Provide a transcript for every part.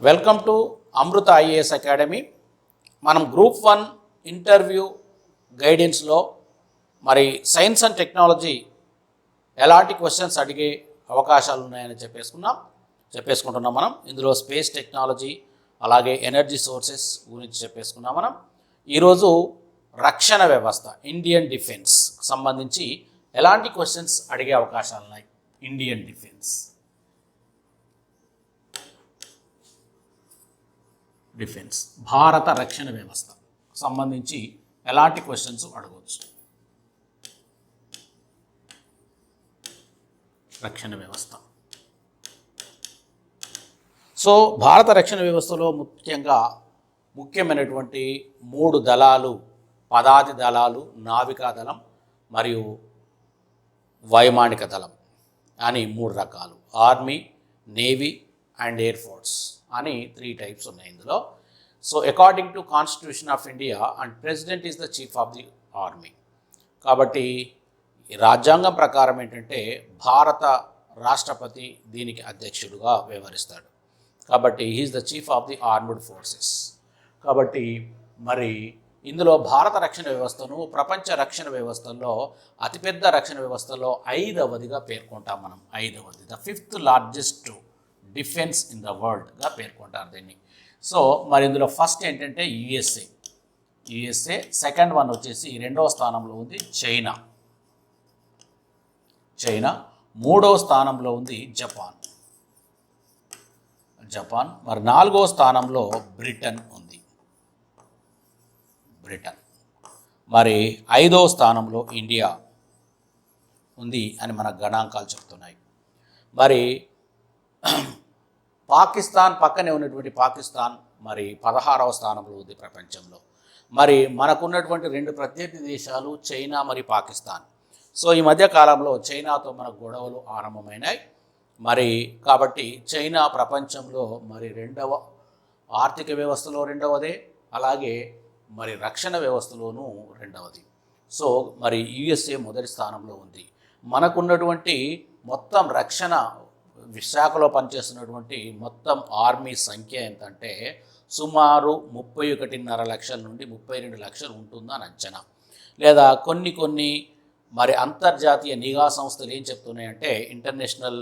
Welcome to Amrutha IAS academy. మనం group 1 interview గైడెన్స్లో మరి సైన్స్ అండ్ టెక్నాలజీ ఎలాంటి క్వశ్చన్స్ అడిగే అవకాశాలు ఉన్నాయని చెప్పేసుకుంటున్నాం. మనం ఇందులో స్పేస్ టెక్నాలజీ అలాగే ఎనర్జీ సోర్సెస్ గురించి చెప్పేసుకున్నాం. మనం ఈరోజు రక్షణ వ్యవస్థ, ఇండియన్ డిఫెన్స్ సంబంధించి ఎలాంటి క్వశ్చన్స్ అడిగే అవకాశాలు ఉన్నాయి. ఇండియన్ డిఫెన్స్ భారత రక్షణ వ్యవస్థ సంబంధించి ఎలాంటి క్వశ్చన్స్ అడగవచ్చు. రక్షణ వ్యవస్థ. సో భారత రక్షణ వ్యవస్థలో ముఖ్యమైనటువంటి 3 దళాలు, పదాతి దళాలు, నావికా దళం మరియు వైమానిక దళం అని 3 రకాలు. Army, navy and air force అని 3 టైప్స్ ఉన్నాయి ఇందులో. So according to constitution of India and president is the chief of the army. కాబట్టి రాజ్యాంగం ప్రకారం ఏంటంటే భారత రాష్ట్రపతి దీనికి అధ్యక్షుడుగా వ్యవహరిస్తాడు. కాబట్టి he is the chief of the armed forces. కాబట్టి మరి ఇందులో భారత రక్షణ వ్యవస్థను ప్రపంచ రక్షణ వ్యవస్థల్లో అతిపెద్ద రక్షణ వ్యవస్థలో 5వదిగా పేర్కొంటాం మనం. 5వది, the 5th largest defence in the వరల్డ్గా పేర్కొంటారు దీన్ని. సో మరి ఇందులో ఫస్ట్ ఏంటంటే యుఎస్ఏ, సెకండ్ వన్ వచ్చేసి 2వ స్థానంలో ఉంది చైనా, 3వ స్థానంలో ఉంది జపాన్, మరి 4వ స్థానంలో బ్రిటన్ ఉంది, మరి 5వ స్థానంలో ఇండియా ఉంది అని మన గణాంకాలు చెప్తున్నాయి. మరి పాకిస్తాన్, పక్కనే ఉన్నటువంటి పాకిస్తాన్ మరి 16వ స్థానంలో ఉంది ప్రపంచంలో. మరి మనకున్నటువంటి 2 ప్రత్యర్థి దేశాలు చైనా మరి పాకిస్తాన్. సో ఈ మధ్య కాలంలో చైనాతో మనకు గొడవలు ఆరంభమైనాయి. మరి కాబట్టి చైనా ప్రపంచంలో మరి 2వ ఆర్థిక వ్యవస్థలో 2వదే, అలాగే మరి రక్షణ వ్యవస్థలోనూ 2వది. సో మరి యుఎస్ఏ మొదటి స్థానంలో ఉంది. మనకున్నటువంటి మొత్తం రక్షణ విశాఖలో పనిచేస్తున్నటువంటి మొత్తం ఆర్మీ సంఖ్య ఎంతంటే సుమారు 31.5 లక్షల నుండి 32 లక్షలు ఉంటుందని అంచనా. లేదా కొన్ని మరి అంతర్జాతీయ నిఘా సంస్థలు ఏం చెప్తున్నాయంటే, ఇంటర్నేషనల్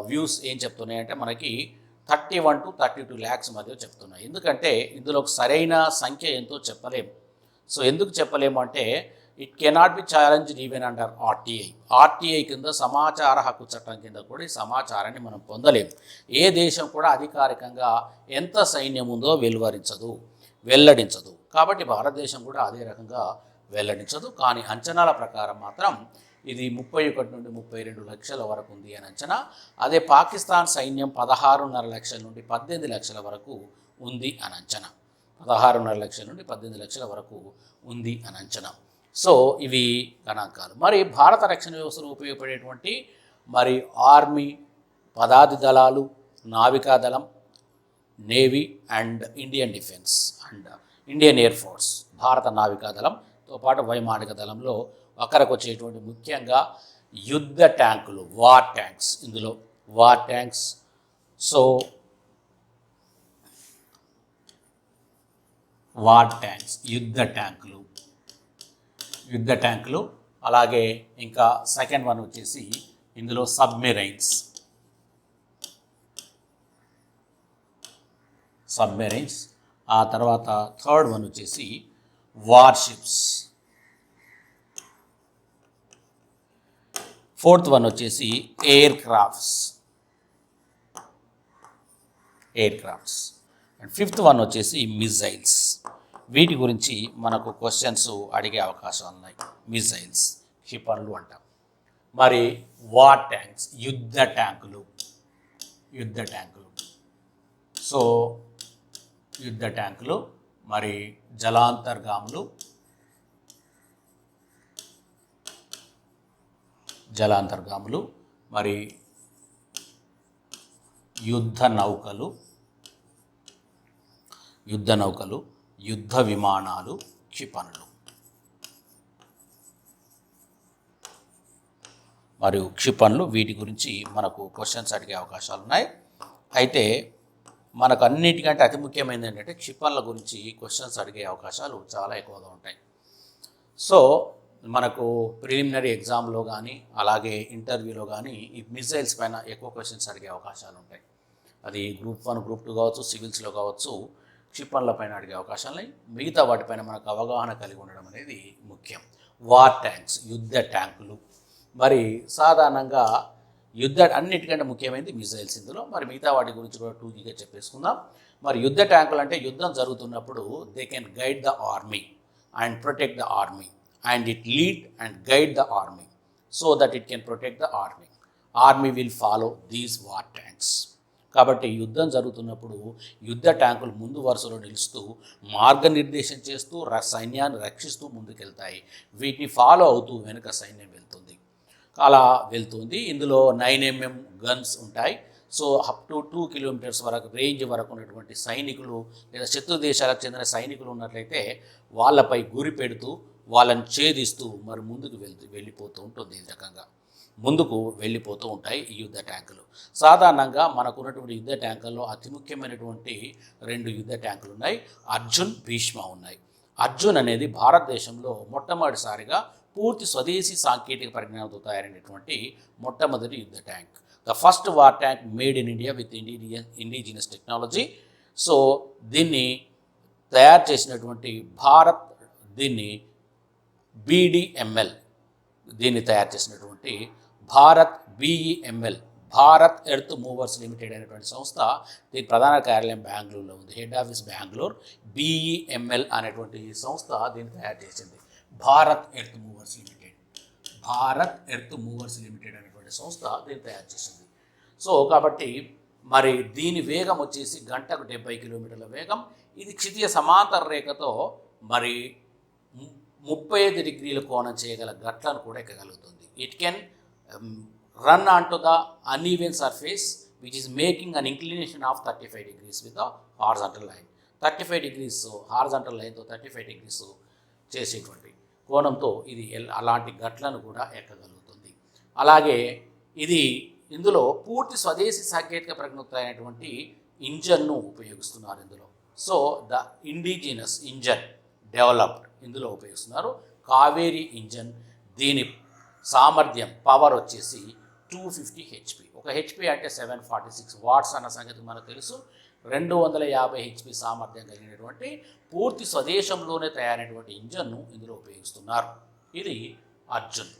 వ్యూస్ ఏం చెప్తున్నాయంటే మనకి 31 to 32 lakhs మధ్య చెప్తున్నాయి. ఎందుకంటే ఇందులో సరైన సంఖ్య ఎంతో చెప్పలేము. సో ఎందుకు చెప్పలేము అంటే it cannot be challenged even under RTI కింద, సమాచార హక్కు చట్టం కింద కూడా ఈ సమాచారాన్ని మనం పొందలేము. ఏ దేశం కూడా అధికారికంగా ఎంత సైన్యం ఉందో వెల్లడించదు. కాబట్టి భారతదేశం కూడా అదే రకంగా వెల్లడించదు. కానీ అంచనాల ప్రకారం మాత్రం ఇది 31 నుండి 32 లక్షల వరకు ఉంది అని అంచనా. అదే పాకిస్తాన్ సైన్యం 16.5 లక్షల నుండి 18 లక్షల వరకు ఉంది అని అంచనా. 16.5 లక్షల నుండి 18 లక్షల వరకు ఉంది అని అంచనా. సో ఇవి గణాంకాలు. మరి భారత రక్షణ వ్యవస్థలో ఉపయోగపడేటువంటి మరి ఆర్మీ, పదాతి దళాలు, నావికా దళం, navy and Indian defence and Indian air force, భారత నావికా దళంతో పాటు వైమానిక దళంలో అక్కడికి వచ్చేటువంటి ముఖ్యంగా యుద్ధ ట్యాంకులు, వార్ ట్యాంక్స్. ఇందులో war tanks, so war tanks, యుద్ధ ట్యాంకులు, అలాగే ఇంకా సెకండ్ వన్ వచ్చేసి ఇందులో సబ్మెరైన్స్, ఆ తర్వాత థర్డ్ వన్ వచ్చేసి వార్షిప్స్, ఫోర్త్ వన్ వచ్చేసి air crafts and fifth one వచ్చేసి మిజైల్స్. వీటి గురించి మనకు క్వశ్చన్స్ అడిగే అవకాశాలు ఉన్నాయి. మిజైల్స్, క్షిపణులు అంటాం. మరి వార్ ట్యాంక్స్, యుద్ధ ట్యాంకులు. సో యుద్ధ ట్యాంకులు, మరి జలాంతర్గాములు, మరి యుద్ధ నౌకలు, యుద్ధ విమానాలు, క్షిపణులు. మరియు క్షిపణులు, వీటి గురించి మనకు క్వశ్చన్స్ అడిగే అవకాశాలు ఉన్నాయి. అయితే మనకు అన్నిటికంటే అతి ముఖ్యమైనది ఏంటంటే క్షిపణుల గురించి క్వశ్చన్స్ అడిగే అవకాశాలు చాలా ఎక్కువగా ఉంటాయి. సో మనకు ప్రిలిమినరీ ఎగ్జామ్లో కానీ అలాగే ఇంటర్వ్యూలో కానీ ఈ మిసైల్స్ పైన ఎక్కువ క్వశ్చన్స్ అడిగే అవకాశాలు ఉంటాయి. అది గ్రూప్ 1 గ్రూప్ 2 కావచ్చు, సివిల్స్లో కావచ్చు, క్షిపణుల పైన అడిగే అవకాశాలు. మిగతా వాటిపైన మనకు అవగాహన కలిగి ఉండడం అనేది ముఖ్యం. వార్ ట్యాంక్స్, యుద్ధ ట్యాంకులు. మరి సాధారణంగా అన్నిటికంటే ముఖ్యమైనది మిసైల్స్ ఇందులో. మరి మిగతా వాటి గురించి కూడా టూకీగా చెప్పేసుకుందాం. మరి యుద్ధ ట్యాంకులు అంటే యుద్ధం జరుగుతున్నప్పుడు they can guide the army and protect the army and it lead and guide the army so that it can protect the army. Army will follow these war tanks. కాబట్టి యుద్ధం జరుగుతున్నప్పుడు యుద్ధ ట్యాంకులు ముందు వరుసలో నిలుస్తూ మార్గనిర్దేశం చేస్తూ సైన్యాన్ని రక్షిస్తూ ముందుకెళ్తాయి. వీటిని ఫాలో అవుతూ వెనుక సైన్యం వెళ్తుంది. అలా వెళ్తుంది. ఇందులో 9mm గన్స్ ఉంటాయి. సో అప్ టు 2 కిలోమీటర్స్ వరకు రేంజ్ వరకు ఉన్నటువంటి సైనికులు లేదా శత్రు దేశాలకు చెందిన సైనికులు ఉన్నట్లయితే వాళ్ళపై గురి పెడుతూ వాళ్ళని ఛేదిస్తూ మరి ముందుకు వెళ్ళిపోతూ ఉంటుంది. ఈ రకంగా ముందుకు వెళ్ళిపోతూ ఉంటాయి ఈ యుద్ధ ట్యాంకులు. సాధారణంగా మనకున్నటువంటి యుద్ధ ట్యాంకుల్లో అతి ముఖ్యమైనటువంటి 2 యుద్ధ ట్యాంకులు ఉన్నాయి. అర్జున్, భీష్మ ఉన్నాయి. అర్జున్ అనేది భారతదేశంలో మొట్టమొదటిసారిగా పూర్తి స్వదేశీ సాంకేతిక పరిజ్ఞానంతో తయారైనటువంటి మొట్టమొదటి యుద్ధ tank. The first war tank made in India with indigenous technology. So దీన్ని తయారు చేసినటువంటి భారత్, దీన్ని BDML, దీన్ని తయారు చేసినటువంటి Bharat BEML, Bharat earth movers limited అనేటువంటి సంస్థ. దీని ప్రధాన కార్యాలయం బెంగళూరులో ఉంది, హెడ్ ఆఫీస్ బెంగళూరు. BEML అనేటువంటి సంస్థ దీన్ని తయారు చేసింది. Bharat earth movers limited, Bharat earth movers limited అనేటువంటి సంస్థ దీన్ని తయారు చేసింది. సో కాబట్టి మరి దీని వేగం వచ్చేసి గంటకు 70 కిలోమీటర్ల వేగం. ఇది క్షితిజ సమాంతర రేఖతో మరి 35 డిగ్రీల కోణం చేయగల గట్లను కూడా ఎక్కగలుగుతుంది. It can run on to the uneven surface which is making an inclination of 35 degrees with horizontal line. 35 degrees horizontal లైన్తో 35 degrees చేసేటువంటి కోణంతో ఇది అలాంటి గట్లను కూడా ఎక్కగలుగుతుంది. అలాగే ఇందులో పూర్తి స్వదేశీ సాంకేతిక పరిజ్ఞానంతో అయినటువంటి ఇంజన్ను ఉపయోగిస్తున్నారు ఇందులో. So the indigenous engine developed ఇందులో ఉపయోగిస్తున్నారు. కావేరీ ఇంజన్. దీని సామర్థ్యం పవర్ వచ్చేసి 250 HP. ఒక HP అంటే 746 వాట్స్ అన్న సంగతి మనకు తెలుసు. 250 HP సామర్థ్యం కలిగినటువంటి పూర్తి స్వదేశంలోనే తయారైనటువంటి ఇంజన్ను ఇందులో ఉపయోగిస్తున్నారు. ఇది అర్జున్.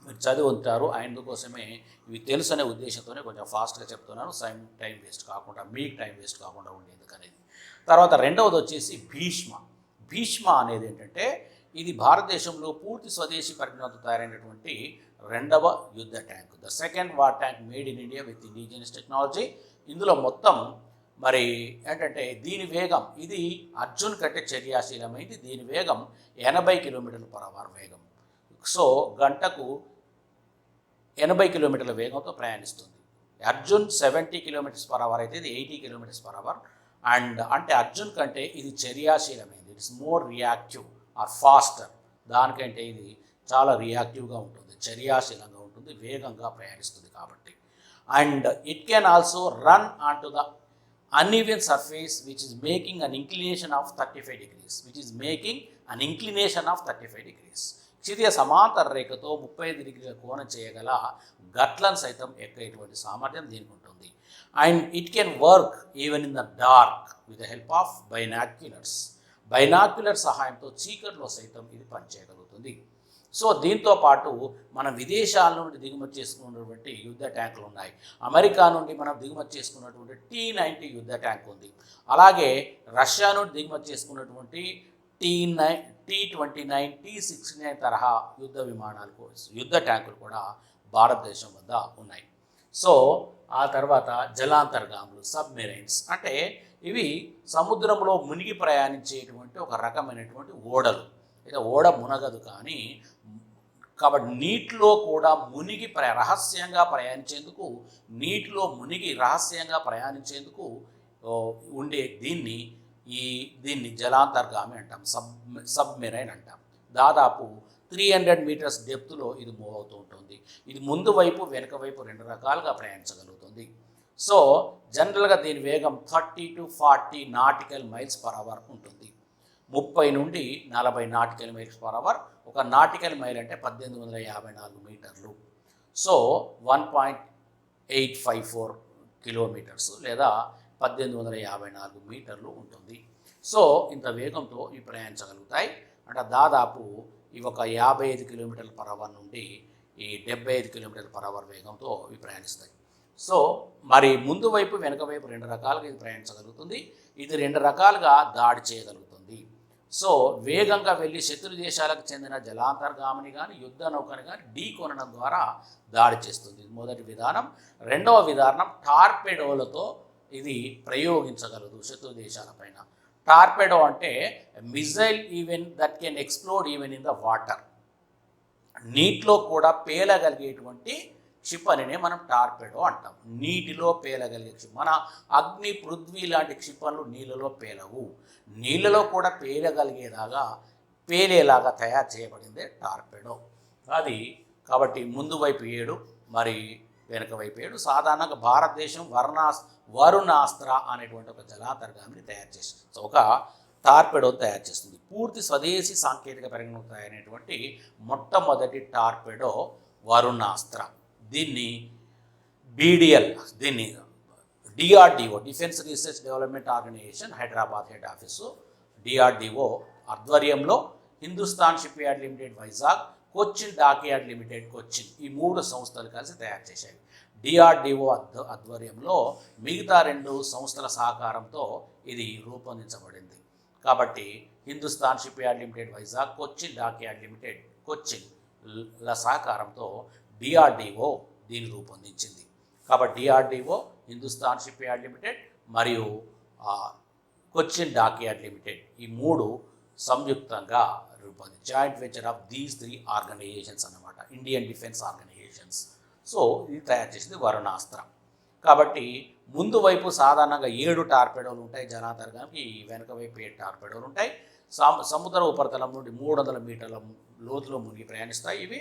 మీరు చదివి ఉంటారు. అందుకోసమే ఇవి తెలుసు అనే ఉద్దేశంతోనే కొంచెం ఫాస్ట్గా చెప్తున్నాను, టైం వేస్ట్ కాకుండా, మీకు టైం వేస్ట్ కాకుండా ఉండేందుకు అనేది. తర్వాత రెండవది వచ్చేసి భీష్మ. భీష్మ అనేది ఏంటంటే ఇది భారతదేశంలో పూర్తి స్వదేశీ పరిజ్ఞానంతో తయారైనటువంటి 2వ యుద్ధ tank. The second war tank made in India with indigenous technology. ఇందులో మొత్తం మరి ఏంటంటే దీని వేగం, ఇది అర్జున్ కంటే చర్యాశీలమైంది. దీని వేగం 80 km/h వేగం. సో గంటకు 80 కిలోమీటర్ల వేగంతో ప్రయాణిస్తుంది. అర్జున్ 70 km/h అయితే ఇది 80 km/h. అండ్ అంటే అర్జున్ కంటే ఇది చర్యాశీలమైంది. It's more reactive or faster. దానికంటే ఇది చాలా రియాక్టివ్గా ఉంటుంది, చర్యాశీలంగా ఉంటుంది, వేగంగా ప్రయాణిస్తుంది కాబట్టి. And it can also run on to the uneven surface which is making an inclination of 35 degrees. క్షితిజ సమాంతర రేఖతో 35 డిగ్రీల కోణం చేయగల గట్లను సైతం ఎక్కేటువంటి సామర్థ్యం దీనికి ఉంటుంది. And it can work even in the dark with the help of binocular సహాయంతో చీకట్లో సైతం ఇది పనిచేయగలుగుతుంది. సో దీంతో పాటు మన విదేశాల నుండి దిగుమతి చేసుకున్నటువంటి యుద్ధ ట్యాంకులు ఉన్నాయి. అమెరికా నుండి మనం దిగుమతి చేసుకున్నటువంటి T-90 యుద్ధ ట్యాంక్ ఉంది. అలాగే రష్యా నుండి దిగుమతి చేసుకున్నటువంటి T-29, T-69 తరహా యుద్ధ ట్యాంకులు కూడా భారతదేశం వద్ద ఉన్నాయి. సో ఆ తర్వాత జలాంతర్గాములు, సబ్మెరైన్స్ అంటే ఇవి సముద్రంలో మునిగి ప్రయాణించేటువంటి ఒక రకమైనటువంటి ఓడలు. అయితే ఓడ మునగదు కానీ కాబట్టి నీటిలో కూడా మునిగి రహస్యంగా ప్రయాణించేందుకు ఉండే దీన్ని జలాంతర్గామి అంటాం, సబ్మెరైన్ అంటాం. దాదాపు 300 meters డెప్త్లో ఇది మూవ్ అవుతూ ఉంటుంది. ఇది ముందు వైపు వెనుక వైపు 2 రకాలుగా ప్రయాణించగలుగుతుంది. సో జనరల్గా దీని వేగం 30 to 40 nautical miles per hour ఉంటుంది. 30 నుండి 40 నాటికల్ మైల్స్ పర్ అవర్. ఒక నాటికల్ మైల్ అంటే 1854 మీటర్లు. సో 1.854 కిలోమీటర్స్ లేదా 1854 మీటర్లు ఉంటుంది. సో ఇంత వేగంతో ఇవి ప్రయాణించగలుగుతాయి. అంటే దాదాపు ఇవి ఒక 55 కిలోమీటర్ల పర్ అవర్ నుండి ఈ 75 కిలోమీటర్ల పర్ అవర్ వేగంతో ఇవి ప్రయాణిస్తాయి. సో మరి ముందు వైపు వెనుక వైపు రెండు రకాలుగా ఇది ప్రయాణించగలుగుతుంది. ఇది రెండు రకాలుగా దాడి చేయగలుగుతుంది. సో వేగంగా వెళ్ళి శత్రు దేశాలకు చెందిన జలాంతర్గామిని కానీ యుద్ధ నౌకని కానీ ఢీ కొనడం ద్వారా దాడి చేస్తుంది. మొదటి విధానం. రెండవ విధానం టార్పెడోలతో ఇది ప్రయోగించగలదు శత్రు దేశాలపైన. టార్పెడో అంటే missile even that can explode even in the water. నీటిలో కూడా పేలగలిగేటువంటి క్షిపణినే మనం టార్పెడో అంటాం. నీటిలో పేలగలిగే క్షిపణి. మన అగ్ని, పృథ్వీ లాంటి క్షిపణులు నీళ్ళలో పేలవు. నీళ్ళలో కూడా పేలేలాగా తయారు చేయబడిందే టార్పెడో. అది కాబట్టి ముందు వైపు 7 మరి వెనుక వైపు 7. సాధారణంగా భారతదేశం వరుణాస్త్ర అనేటువంటి ఒక జలాంతర్గామిని తయారు చేస్తుంది. సో ఒక టార్పెడో తయారు చేస్తుంది. పూర్తి స్వదేశీ సాంకేతిక పరిజ్ఞానంతో అయినటువంటి మొట్టమొదటి టార్పెడో వరుణాస్త్ర. దీన్ని DRDO defence research development organisation Hyderabad head office DRDO ఆధ్వర్యంలో Hindustan shipyard limited Vizag, Cochin dockyard limited Cochin ఈ 3 సంస్థలు కలిసి తయారు చేశాయి. డిఆర్డిఓ ఆధ్వర్యంలో మిగతా 2 సంస్థల సహకారంతో ఇది రూపొందించబడింది. కాబట్టి Hindustan shipyard limited Vizag, Cochin dockyard limited కొచ్చిన్ల సహకారంతో డిఆర్డిఓ దీన్ని రూపొందించింది. కాబట్టి DRDO, Hindustan shipyard limited మరియు కొచ్చిన్ డాక్యార్డ్ లిమిటెడ్ ఈ 3 సంయుక్తంగా రూపొందించి joint venture of these 3 organisations అన్నమాట, ఇండియన్ డిఫెన్స్ ఆర్గనైజేషన్స్. సో ఇది తయారు చేసింది వరుణాస్త్ర. కాబట్టి ముందు వైపు సాధారణంగా 7 టార్పెడోలు ఉంటాయి జలాంతర్గామికి, వెనుక వైపు 7 టార్పెడోలు ఉంటాయి. సముద్ర ఉపరితలం నుండి 300 మీటర్ల లోతులో మునిగి ప్రయాణిస్తాయి. ఇవి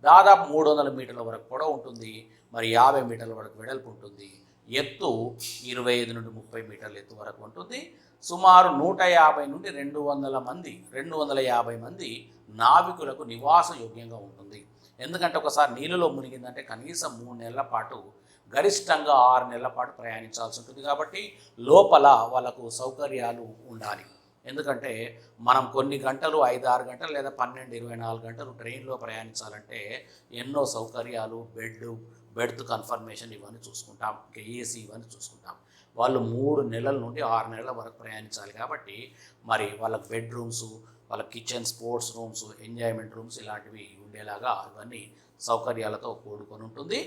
దాదాపు 300 మీటర్ల వరకు పొడవు ఉంటుంది, మరి 50 మీటర్ల వరకు వెడల్పు ఉంటుంది. ఎత్తు 25 నుండి 30 మీటర్ల ఎత్తు వరకు ఉంటుంది. సుమారు 150 నుండి 250 మంది నావికులకు నివాసయోగ్యంగా ఉంటుంది. ఎందుకంటే ఒకసారి నీళ్ళలో మునిగిందంటే కనీసం 3 నెలల పాటు, గరిష్టంగా 6 నెలల పాటు ప్రయాణించాల్సి ఉంటుంది. కాబట్టి లోపల వాళ్ళకు సౌకర్యాలు ఉండాలి. ఎందుకంటే మనం కొన్ని గంటలు 5-6 గంటలు లేదా 12-24 గంటలు ట్రైన్లో ప్రయాణించాలంటే ఎన్నో సౌకర్యాలు, బెడ్త్ కన్ఫర్మేషన్ ఇవన్నీ చూసుకుంటాం, ఇంకా ఏసీ ఇవన్నీ చూసుకుంటాం. వాళ్ళు 3 నెలల నుండి 6 నెలల వరకు ప్రయాణించాలి. కాబట్టి మరి వాళ్ళకి బెడ్రూమ్స్, వాళ్ళ kitchen, sports rooms, enjoyment rooms ఇలాంటివి ఉండేలాగా ఇవన్నీ సౌకర్యాలతో కూడుకొని ఉంటుంది.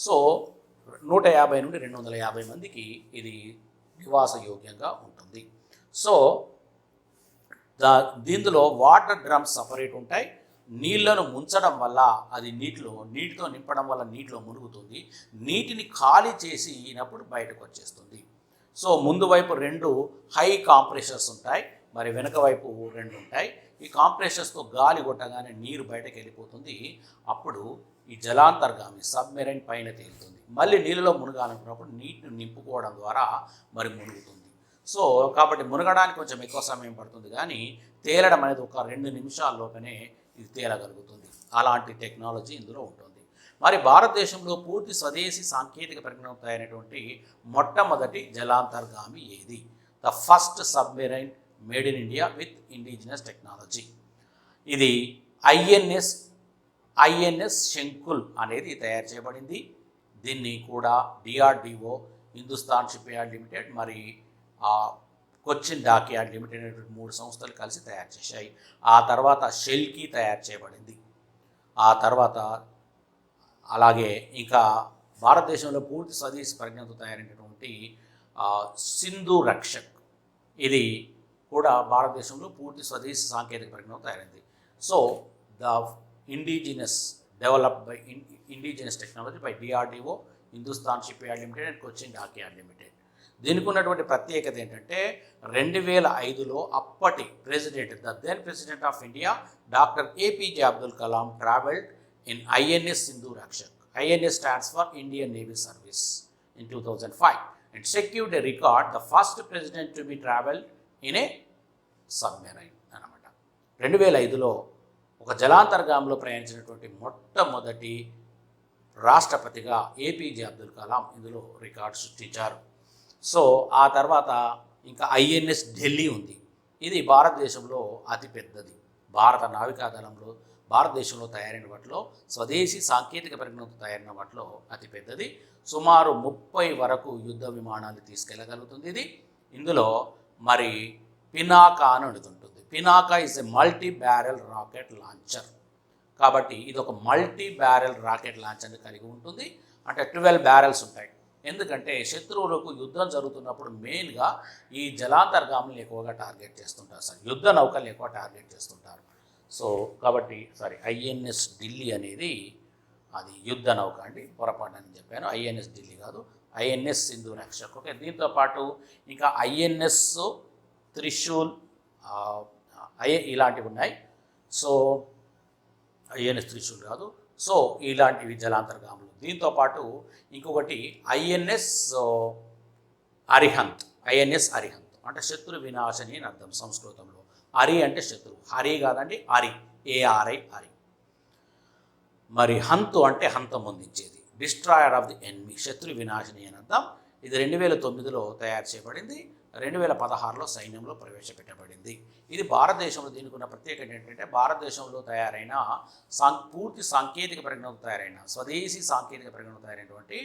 సో 150 నుండి 250 మందికి ఇది నివాసయోగ్యంగా ఉంటుంది. సో దీనిలో వాటర్ డ్రమ్స్ సపరేట్ ఉంటాయి. నీళ్లను ముంచడం వల్ల అది నీటితో నింపడం వల్ల నీటిలో మునుగుతుంది. నీటిని ఖాళీ చేసినప్పుడు బయటకు వచ్చేస్తుంది. సో ముందు వైపు 2 హై కాంప్రెషర్స్ ఉంటాయి, మరి వెనక వైపు 2 ఉంటాయి. ఈ కాంప్రెషర్స్తో గాలి కొట్టగానే నీరు బయటకు వెళ్ళిపోతుంది. అప్పుడు ఈ జలాంతర్గామి సబ్మెరైన్ పైన తేలుతుంది. మళ్ళీ నీళ్ళలో మునగాలనుకున్నప్పుడు నీటిని నింపుకోవడం ద్వారా మరి మునుగుతుంది. సో కాబట్టి మునగడానికి కొంచెం ఎక్కువ సమయం పడుతుంది, కానీ తేలడం అనేది ఒక 2 నిమిషాల్లోపనే ఇది తేలగలుగుతుంది. అలాంటి టెక్నాలజీ ఇందులో ఉంటుంది. మరి భారతదేశంలో పూర్తి స్వదేశీ సాంకేతిక పరిజ్ఞానంతో అయినటువంటి మొట్టమొదటి జలాంతర్గామి ఏది? The first submarine made in India with indigenous technology. ఇది ఐఎన్ఎస్ శంకుల్ అనేది తయారు చేయబడింది. దీన్ని కూడా DRDO, Hindustan shipyard limited మరి కొచ్చిన్ డాక్యార్డ్ లిమిటెడ్ అనేటువంటి 3 సంస్థలు కలిసి తయారు చేశాయి. ఆ తర్వాత షెల్కి తయారు చేయబడింది. ఆ తర్వాత అలాగే ఇంకా భారతదేశంలో పూర్తి స్వదేశీ పరిజ్ఞానంతో తయారైనటువంటి సింధు రక్షక్, ఇది కూడా భారతదేశంలో పూర్తి స్వదేశీ సాంకేతిక పరిజ్ఞానంతో తయారైంది. So the indigenous technology by DRDO, Hindustan shipyard limited and Cochin dockyard limited. దీనికి ఉన్నటువంటి ప్రత్యేకత ఏంటంటే 2005లో అప్పటి president of India doctor APJ Abdul Kalam travelled in INS Sindhu Rakshak. INS stands for Indian navy service in 2005 and secured a record, the first president to be traveled in a submarine అన్నమాట. 2005లో ఒక జలాంతర్గామిలో ప్రయాణించినటువంటి మొట్టమొదటి రాష్ట్రపతిగా APJ Abdul Kalam ఇందులో రికార్డు సృష్టించారు. సో ఆ తర్వాత ఇంకా INS Delhi ఉంది. ఇది భారతదేశంలో అతిపెద్దది. భారత నావికాదళంలో భారతదేశంలో తయారైన వాటిలో స్వదేశీ సాంకేతిక పరిజ్ఞానంతో తయారైన వాటిలో అతిపెద్దది. సుమారు 30 వరకు యుద్ధ విమానాలు తీసుకెళ్ళగలుగుతుంది ఇది. ఇందులో మరి పినాకా అని ఉంటుంది. Pinaka is a multi barrel rocket launcher. కాబట్టి ఇది ఒక మల్టీ బ్యారెల్ రాకెట్ లాంచర్ని కలిగి ఉంటుంది. అంటే 12 బ్యారెల్స్ ఉంటాయి. ఎందుకంటే శత్రువులకు యుద్ధం జరుగుతున్నప్పుడు మెయిన్గా ఈ జలాంతర్గాములు ఎక్కువగా టార్గెట్ చేస్తుంటారు సార్, యుద్ధ నౌకలు ఎక్కువ టార్గెట్ చేస్తుంటారు. సో కాబట్టి ఐఎన్ఎస్ ఢిల్లీ అనేది అది యుద్ధ నౌక అండి, పొరపాటు అని చెప్పాను. ఐఎన్ఎస్ ఢిల్లీ కాదు, ఐఎన్ఎస్ సింధు నక్షక్. ఓకే, దీంతోపాటు ఇంకా ఐఎన్ఎస్ త్రిశూల్ ఇలాంటివి ఉన్నాయి. సో ఐఎన్ఎస్ త్రిశూల్ కాదు, సో ఇలాంటివి జలాంతర్గాములు. దీంతోపాటు ఇంకొకటి ఐఎన్ఎస్ అరిహంత్. ఐఎన్ఎస్ అరిహంత్ అంటే శత్రు వినాశని అని అర్థం సంస్కృతంలో. అరి అంటే శత్రువు, హరి కాదండి, అరి, ఏఆర్ఐ, అరి. మరి హంతు అంటే హంతం పొందించేది, డిస్ట్రాయర్ ఆఫ్ ది ఎన్మీ, శత్రు వినాశని అని అర్థం. ఇది 2009లో తయారు చేయబడింది, 2016లో సైన్యంలో ప్రవేశపెట్టబడింది. ఇది భారతదేశంలో దీనికి ఉన్న ప్రత్యేకత ఏంటంటే భారతదేశంలో తయారైన పూర్తి సాంకేతిక పరిజ్ఞానంతో తయారైన స్వదేశీ సాంకేతిక పరిజ్ఞానంతో తయారైనటువంటి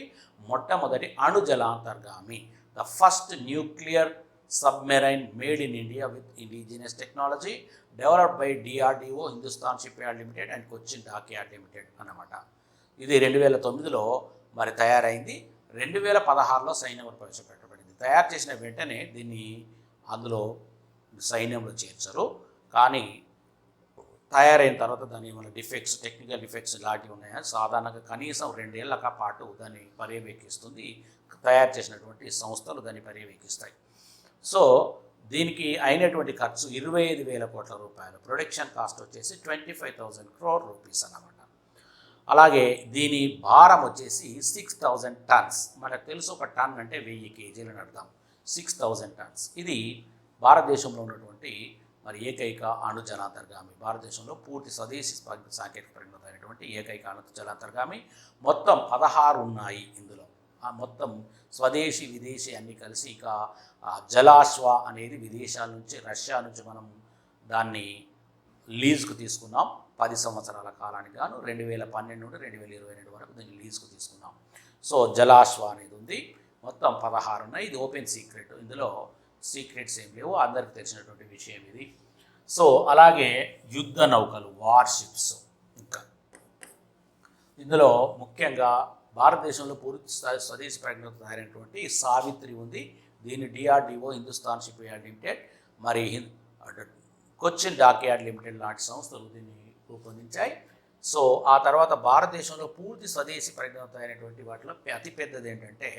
మొట్టమొదటి అణు జలాంతర్గామి, the first nuclear submarine made in India with indigenous technology, developed by DRDO, Hindustan shipyard limited and Cochin dockyard limited limited. ఇది 2009లో మరి తయారైంది. 2016లో సైన్యంలో ప్రవేశపెట్టబడింది. తయారు చేసిన వెంటనే దీన్ని అందులో సైన్యంలో చేర్చరు, కానీ తయారైన తర్వాత దాని ఏమైనా డిఫెక్ట్స్, టెక్నికల్ డిఫెక్ట్స్ ఇలాంటివి ఉన్నాయా, సాధారణంగా కనీసం 2 ఏళ్ల పాటు దాన్ని పర్యవేక్షిస్తుంది. తయారు చేసినటువంటి సంస్థలు దాన్ని పర్యవేక్షిస్తాయి. సో దీనికి అయినటువంటి ఖర్చు 25,000 కోట్ల రూపాయలు. ప్రొడక్షన్ కాస్ట్ వచ్చేసి 25,000 crore రూపీస్ అన్నమాట. అలాగే దీని భారం వచ్చేసి 6,000 tons. మనకు తెలుసు ఒక టన్ అంటే 1000 kg అని అర్థం. 6,000 tons. ఇది భారతదేశంలో ఉన్నటువంటి మరి ఏకైక అణు జలాంతర్గామి, భారతదేశంలో పూర్తి స్వదేశీ సాంకేతిక పరిజ్ఞానం అయినటువంటి ఏకైక అణు జలాంతర్గామి. మొత్తం 16 ఉన్నాయి ఇందులో. ఆ మొత్తం స్వదేశీ విదేశీ అన్నీ కలిసి. ఇక జలాశ్వ అనేది విదేశాల నుంచి, రష్యా నుంచి మనం దాన్ని లీజుకు తీసుకున్నాం 10 సంవత్సరాల కాలానికి గాను. 2012 నుండి 2022 వరకు దీన్ని లీజుకు తీసుకున్నాం. సో జలాశ్వ అనేది ఉంది. మొత్తం 16 ఉన్నాయి. ఇది ఓపెన్ సీక్రెట్, ఇందులో సీక్రెట్స్ ఏం లేవు, అందరికి తెలిసినటువంటి విషయం ఇది. సో అలాగే యుద్ధ నౌకలు, వార్షిప్స్. ఇంకా ఇందులో ముఖ్యంగా భారతదేశంలో పూర్తి స్వదేశీ పరిజ్ఞానంతో తయారైనటువంటి సావిత్రి ఉంది. దీన్ని DRDO, Hindustan shipyard limited, మరి కొచ్చిన్ డాక్యార్డ్ లిమిటెడ్ లాంటి సంస్థలు దీన్ని రూపొందించాయి. సో ఆ తర్వాత భారతదేశంలో పూర్తి స్వదేశీ పరిజ్ఞానంతో తయారైనటువంటి వాటిలో అతిపెద్దది ఏంటంటే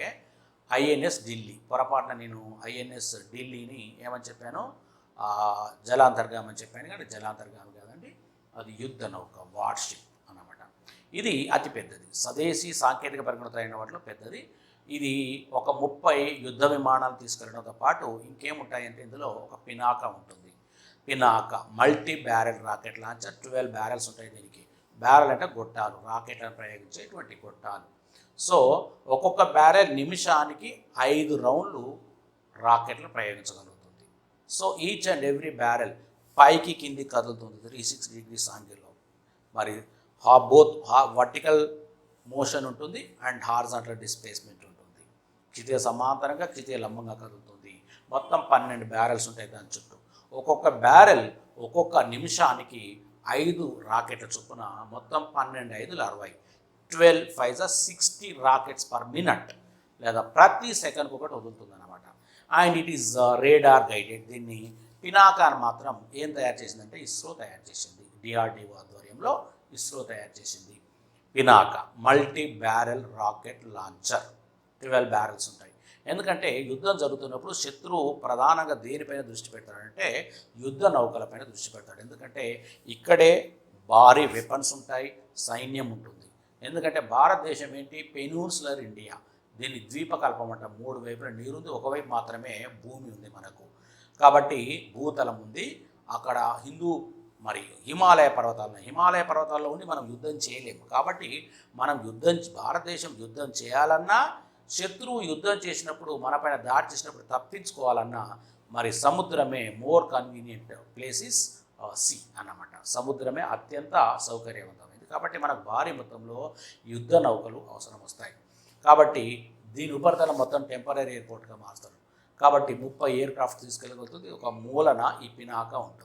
ఐఎన్ఎస్ ఢిల్లీ. పొరపాటున నేను ఐఎన్ఎస్ ఢిల్లీని ఏమని చెప్పాను, జలాంతర్గామి అని చెప్పాను, కానీ జలాంతర్గామి కాదండి, అది యుద్ధ నౌక, వార్షిప్ అన్నమాట. ఇది అతిపెద్దది, స్వదేశీ సాంకేతిక పరిజ్ఞానంతో అయిన వాటిలో పెద్దది. ఇది ఒక 30 యుద్ధ విమానాలు తీసుకెళ్ళడంతో పాటు ఇంకేముంటాయంటే ఇందులో ఒక పినాకా ఉంటుంది. Pinaka multi barrel rocket launcher. 12 barrels ఉంటాయి దీనికి. బ్యారెల్ అంటే గొట్టాలు, రాకెట్లను ప్రయోగించేటువంటి గొట్టాలు. సో ఒక్కొక్క బ్యారెల్ నిమిషానికి 5 రౌండ్లు రాకెట్లు ప్రయోగించగలుగుతుంది. So each and every barrel పైకి కింది కదులుతుంది 360 degrees యాంగిల్లో. మరి బోత్ వర్టికల్ మోషన్ ఉంటుంది అండ్ హారిజాంటల్ డిస్ప్లేస్మెంట్ ఉంటుంది. క్షితిజ సమాంతరంగా, క్షితిజ లంబంగా కదులుతుంది. మొత్తం 12 బ్యారెల్స్ ఉంటాయి దాని చుట్టూ. ఒక్కొక్క బ్యారెల్ ఒక్కొక్క నిమిషానికి 5 రాకెట్ల చొప్పున, మొత్తం 12 5 60, 12 5 60 రాకెట్స్ పర్ మినిట్, లేదా ప్రతి సెకండ్కి ఒకటి వదులుతుంది అనమాట. And it is radar guided. దీన్ని పినాకాను మాత్రం ఏం తయారు చేసిందంటే ఇస్రో తయారు చేసింది. డిఆర్డిఓ ఆధ్వర్యంలో ఇస్రో తయారు చేసింది Pinaka multi barrel rocket launcher. 12 barrels ఉంటాయి. ఎందుకంటే యుద్ధం జరుగుతున్నప్పుడు శత్రువు ప్రధానంగా దేనిపైన దృష్టి పెడతాడంటే యుద్ధ నౌకలపైన దృష్టి పెడతాడు. ఎందుకంటే ఇక్కడే భారీ వెపన్స్ ఉంటాయి, సైన్యం ఉంటుంది. ఎందుకంటే భారతదేశం ఏంటి, పెనూన్సులర్ ఇండియా, దీన్ని ద్వీపకల్పం అంటాం. 3 వైపుల నీరుంది, ఒకవైపు మాత్రమే భూమి ఉంది మనకు. కాబట్టి భూతలం ఉంది. అక్కడ మరి హిమాలయ పర్వతాల్లో ఉండి మనం యుద్ధం చేయలేము. కాబట్టి భారతదేశం యుద్ధం చేయాలన్నా, శత్రువు యుద్ధం చేసినప్పుడు మనపైన దాడి చేసినప్పుడు తప్పించుకోవాలన్నా మరి సముద్రమే మోర్ కన్వీనియంట్ ప్లేసెస్ సీ అన్నమాట. సముద్రమే అత్యంత సౌకర్యవంతమైనది. కాబట్టి మనకు భారీ మొత్తంలో యుద్ధ నౌకలు అవసరం వస్తాయి. కాబట్టి దీని ఉపరితలం మొత్తం టెంపరీ ఎయిర్పోర్ట్గా మారుస్తారు. కాబట్టి 30 ఎయిర్ క్రాఫ్ట్ తీసుకెళ్ళగలుగుతుంది. ఒక మూలన ఈ పినాక ఉంటుంది.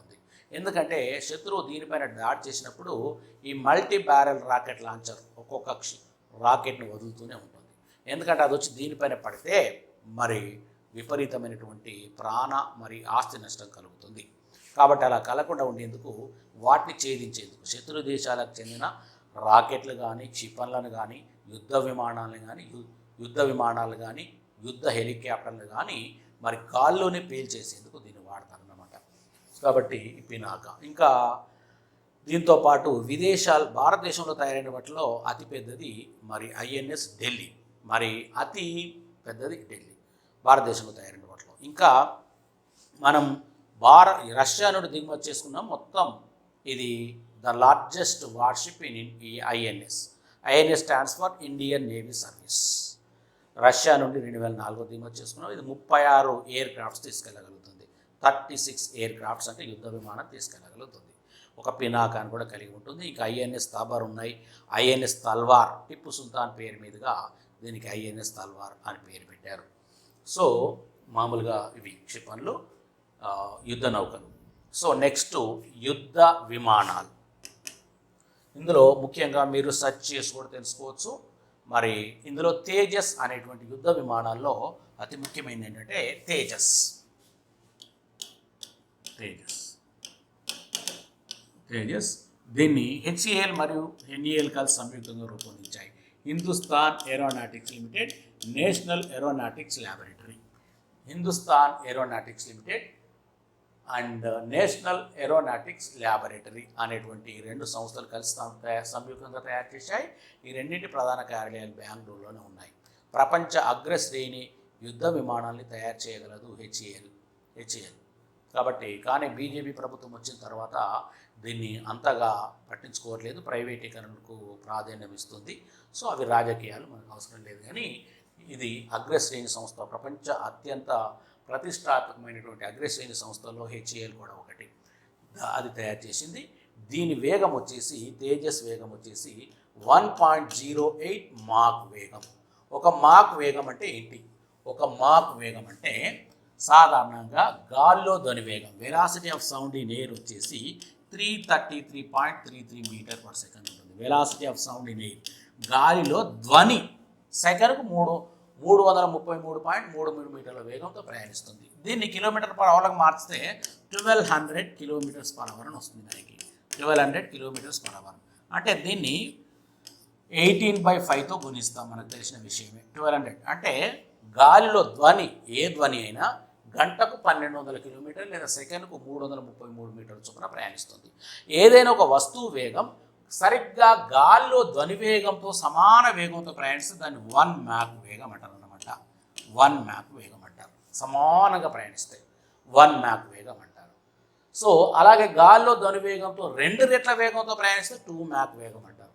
ఎందుకంటే శత్రువు దీనిపైన దాడి చేసినప్పుడు ఈ మల్టీ బ్యారెల్ రాకెట్ లాంచర్ ఒక్కొక్క రాకెట్ను వదులుతూనే ఉంటుంది. ఎందుకంటే అది వచ్చి దీనిపైన పడితే మరి విపరీతమైనటువంటి ప్రాణ మరి ఆస్తి నష్టం కలుగుతుంది. కాబట్టి అలా కలగకుండా ఉండేందుకు, వాటిని ఛేదించేందుకు శత్రు దేశాలకు చెందిన రాకెట్లు కానీ, క్షిపణులను కానీ, యుద్ధ విమానాలు కానీ, యుద్ధ హెలికాప్టర్లు కానీ మరి గాల్లోనే పేల్చేసేందుకు దీన్ని వాడతారన్నమాట. కాబట్టి పినాక. ఇంకా దీంతో పాటు భారతదేశంలో తయారైన వాటిలో అతిపెద్దది మరి INS ఢిల్లీ. మరి అతి పెద్దది ఢిల్లీ భారతదేశంలో తయారైన వాటిలో. ఇంకా మనం రష్యా నుండి దిగుమతి చేసుకున్నాం. మొత్తం ఇది ద లార్జెస్ట్ వార్షిప్ ఇన్ ఈ INS stands for Indian navy service. Russia నుండి 2004 దిగుమతి చేసుకున్నాం. ఇది 36 ఎయిర్ క్రాఫ్ట్స్ తీసుకెళ్ళగలుగుతుంది. 36 ఎయిర్ క్రాఫ్ట్స్ అంటే యుద్ధ విమానం తీసుకెళ్ళగలుగుతుంది. ఒక పినాకాన్ని కూడా కలిగి ఉంటుంది. ఇంకా INS తాబర్ ఉన్నాయి. INS తల్వార్ టిప్పు సుల్తాన్ పేరు మీదుగా దీనికి INS తల్వార్ అని పేరు పెట్టారు. సో మామూలుగా ఇవి క్షిపణులు, యుద్ధ నౌకలు. సో నెక్స్ట్ యుద్ధ విమానాలు. ఇందులో ముఖ్యంగా మీరు సెర్చ్ చేసి కూడా తెలుసుకోవచ్చు. మరి ఇందులో తేజస్ అనేటువంటి యుద్ధ విమానాల్లో అతి ముఖ్యమైనది ఏంటంటే తేజస్. దీన్ని HAL మరియు NAL కలిసి సంయుక్తంగా రూపొందించాయి. Hindustan aeronautics limited, national aeronautics laboratory. Hindustan aeronautics limited and national aeronautics laboratory అనేటువంటి 2 సంస్థలు కలిసి సంయుక్తంగా తయారు చేశాయి. ఈ రెండింటి ప్రధాన కార్యాలయాలు బెంగళూరులోనే ఉన్నాయి. ప్రపంచ అగ్రశ్రేణి యుద్ధ విమానాల్ని తయారు చేయగలదు HAL. కాబట్టి కానీ బీజేపీ ప్రభుత్వం వచ్చిన తర్వాత దీన్ని అంతగా పట్టించుకోవట్లేదు, ప్రైవేటీకరణకు ప్రాధాన్యం ఇస్తుంది. సో అవి రాజకీయాలు మనకు అవసరం లేదు. కానీ ఇది అగ్రశ్రేణి సంస్థ, ప్రపంచ అత్యంత ప్రతిష్టాత్మకమైనటువంటి అగ్రశ్రేణి సంస్థల్లో HAL కూడా ఒకటి. అది తయారు చేసింది. దీని వేగం వచ్చేసి తేజస్ వేగం వచ్చేసి 1.08 మాక్ వేగం. ఒక మాక్ వేగం అంటే ఏంటి? ఒక మాక్ వేగం అంటే సాధారణంగా గాల్లో ధ్వని వేగం, velocity of sound in air వచ్చేసి 333.33 మీటర్ పర్ సెకండ్ ఉంటుంది. Velocity of sound in air, గాలిలో ధ్వని సెకనుకు 333.33 మీటర్ల వేగంతో ప్రయాణిస్తుంది. దీన్ని కిలోమీటర్ పర్ అవర్లకు మార్చితే 1200 కిలోమీటర్స్ పర్ అవర్ అని వస్తుంది. దానికి 1200 కిలోమీటర్స్ పర్ అవర్ అంటే దీన్ని 18/5తో గుణిస్తాం. మనకు తెలిసిన విషయమే. 1200 అంటే గాలిలో ధ్వని, ఏ ధ్వని అయినా గంటకు 1200 కిలోమీటర్లు లేదా సెకండ్కు 333 మీటర్ల చొప్పున ప్రయాణిస్తుంది. ఏదైనా ఒక వస్తువు వేగం సరిగ్గా గాల్లో ధ్వని వేగంతో సమాన వేగంతో ప్రయాణిస్తే దాన్ని 1 మ్యాక్ వేగం అంటారు అన్నమాట. 1 మ్యాక్ వేగం అంటారు. సమానంగా ప్రయాణిస్తే 1 మ్యాక్ వేగం అంటారు. సో అలాగే గాల్లో ధ్వని వేగంతో 2 రెట్ల వేగంతో ప్రయాణిస్తే 2 మ్యాక్ వేగం అంటారు.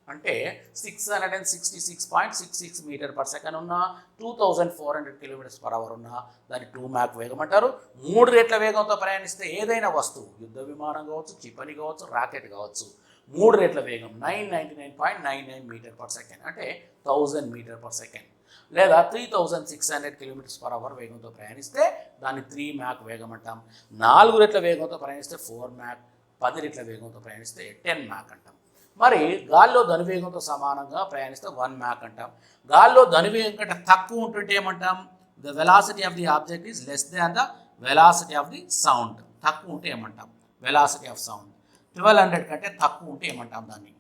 అంటే 666.66 మీటర్ పర్ సెకండ్ ఉన్న 2400 కిలోమీటర్స్ పర్ అవర్ ఉన్న దాన్ని 2 మ్యాక్ వేగం అంటారు. 3 రెట్ల వేగంతో ప్రయాణిస్తే ఏదైనా వస్తువు, యుద్ధ విమానం కావచ్చు, క్షిపణి కావచ్చు, రాకెట్ కావచ్చు, 3 రెట్ల వేగం 999.99 మీటర్ పర్ సెకండ్ అంటే 1000 మీటర్ పర్ సెకండ్ లేదా 3600 కిలోమీటర్స్ పర్ అవర్ వేగంతో ప్రయాణిస్తే దాన్ని 3 మ్యాక్ వేగం అంటాం. 4 రెట్ల వేగంతో ప్రయాణిస్తే 4 మ్యాక్, 10 రెట్ల వేగంతో ప్రయాణిస్తే 10 మ్యాక్ అంటాం. మరి గాల్లో ధనువేగంతో సమానంగా ప్రయాణిస్తే 1 మ్యాక్ అంటాం. గాల్లో ధనువేగం కంటే తక్కువ ఉంటుంటే ఏమంటాం? The velocity of the object is less than the velocity of the sound. తక్కువ ఉంటే ఏమంటాం? వెలాసిటీ ఆఫ్ సౌండ్ 1200 కంటే తక్కువ ఉంటే ఏమంటాం? దాన్ని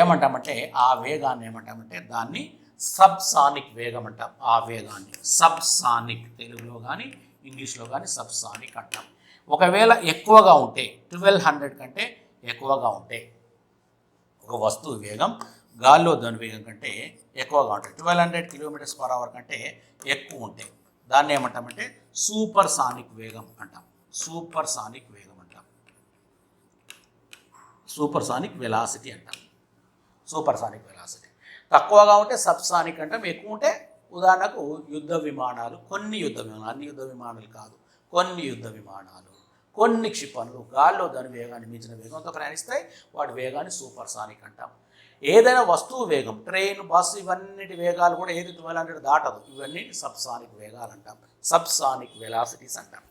ఏమంటామంటే ఆ వేగాన్ని ఏమంటామంటే దాన్ని సబ్సానిక్ వేగం అంటాం. ఆ వేగాన్ని సబ్సానిక్, తెలుగులో కానీ ఇంగ్లీష్లో కానీ సబ్సానిక్ అంటాం. ఒకవేళ ఎక్కువగా ఉంటే 1200 కంటే ఎక్కువగా ఉంటే ఒక వస్తువు వేగం గాల్లో ధ్వనివేగం కంటే ఎక్కువగా ఉంటాయి. 1200 కిలోమీటర్స్ పర్ అవర్ కంటే ఎక్కువ ఉంటాయి. దాన్ని ఏమంటామంటే సూపర్ సానిక్ వేగం అంటాం. సూపర్ సానిక్ వేగం అంటాం. సూపర్ సానిక్ వెలాసిటీ అంటాం. Super sonic velocity. తక్కువగా ఉంటే సబ్ సానిక్ అంటాం. ఎక్కువ ఉంటే ఉదాహరణకు యుద్ధ విమానాలు, కొన్ని యుద్ధ విమానాలు, అన్ని యుద్ధ విమానాలు కాదు, కొన్ని యుద్ధ విమానాలు, కొన్ని క్షిపణులు గాల్లో దాని వేగాన్ని మించిన వేగంతో ప్రయాణిస్తాయి. వాటి వేగాన్ని సూపర్ సానిక్ అంటాం. ఏదైనా వస్తువు వేగం, ట్రైన్, బస్సు, ఇవన్నిటి వేగాలు కూడా ఏది 1200 దాటదు. ఇవన్నీ సబ్సానిక్ వేగాలు అంటాం. సబ్సానిక్ వెలాసిటీస్ అంటాం.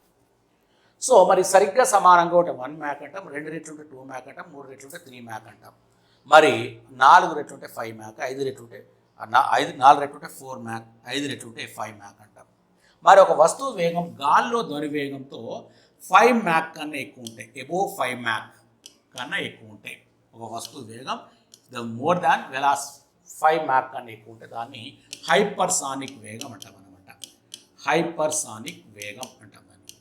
సో మరి సరిగ్గా సమానంగా ఉంటే 1 మ్యాక్ అంటాం, 2 రెట్లు ఉంటే 2 మ్యాక్ అంటాం, 3 రెట్లు ఉంటే 3 మ్యాక్ అంటాం, మరి 4 రెట్లు ఉంటే 5 మ్యాక్, 5 రెట్లు ఉంటే 4 రెట్లు ఉంటే 4 మ్యాక్, 5 రెట్లు ఉంటే 5 మ్యాక్ అంటాం. మరి ఒక వస్తువు వేగం గాల్లో ధ్వని వేగంతో 5 మ్యాక్ కన్నా ఎక్కువ ఉంటాయి, ఎబోవ్ 5 మ్యాక్ కన్నా ఎక్కువ ఉంటాయి. ఒక వస్తువు వేగం ద మోర్ దాన్ వెలాస్ 5 మ్యాక్ కన్నా ఎక్కువ ఉంటే దాన్ని హైపర్సానిక్ వేగం అంటాం అనమాట. హైపర్సానిక్ వేగం అంటాం దాన్ని.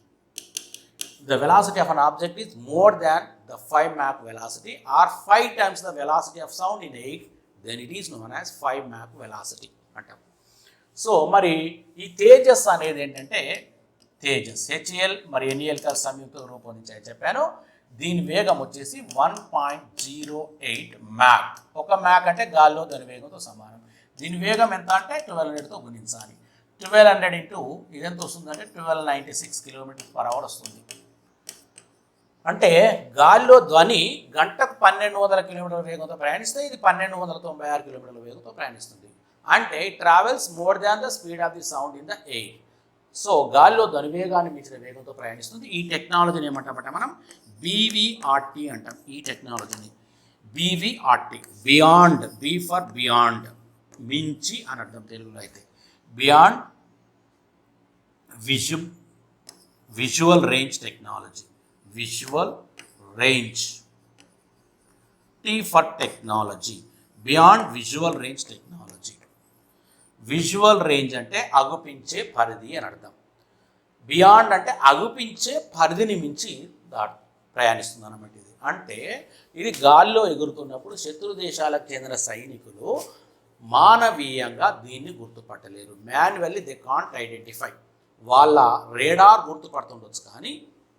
The velocity of an object is more than the 5 Mach velocity or 5 times the velocity of sound in air, then it is known as 5 Mach velocity అంటాం. సో మరి ఈ తేజస్ అనేది ఏంటంటే తేజస్ హెచ్ఏఎల్ మరి ఎన్ఏఎల్ కలిసి సంయుక్తంగా రూపొందించాయని చెప్పాను. దీని వేగం వచ్చేసి 1.08 మ్యాక్. ఒక మ్యాక్ అంటే గాల్లో దాని వేగంతో సమానం. దీని వేగం ఎంత అంటే 1200తో గుణించాలి. 1200 ఇంటూ ఇదెంత వస్తుందంటే 1296 కిలోమీటర్స్ పర్ అవర్ వస్తుంది. అంటే గాల్లో ధ్వని గంటకు 1200 కిలోమీటర్ల వేగంతో ప్రయాణిస్తే ఇది 1296 కిలోమీటర్ల వేగంతో ప్రయాణిస్తుంది. అంటే it travels more than the speed of the sound in the air. So గాల్లో ధ్వనివేగాన్ని మించిన వేగంతో ప్రయాణిస్తుంది. ఈ టెక్నాలజీని ఏమంటామంటే మనం బీవీఆర్టీ అంటాం. ఈ టెక్నాలజీని BVRT, beyond, B for beyond, మించి అని అర్థం తెలుగులో అయితే. Beyond visual range technology, visual range, T for technology, beyond visual range technology. Visual range అంటే అగుపించే పరిధి అని అర్థం. బియాండ్ అంటే అగుపించే పరిధిని మించి ప్రయాణిస్తుంది అన్నమాట. ఇది అంటే ఇది గాల్లో ఎగురుతున్నప్పుడు శత్రు దేశాలకు చెందిన సైనికులు మానవీయంగా దీన్ని గుర్తుపట్టలేరు. Manually they can't identify. వాళ్ళ రేడార్ గుర్తుపడుతుండొచ్చు కానీ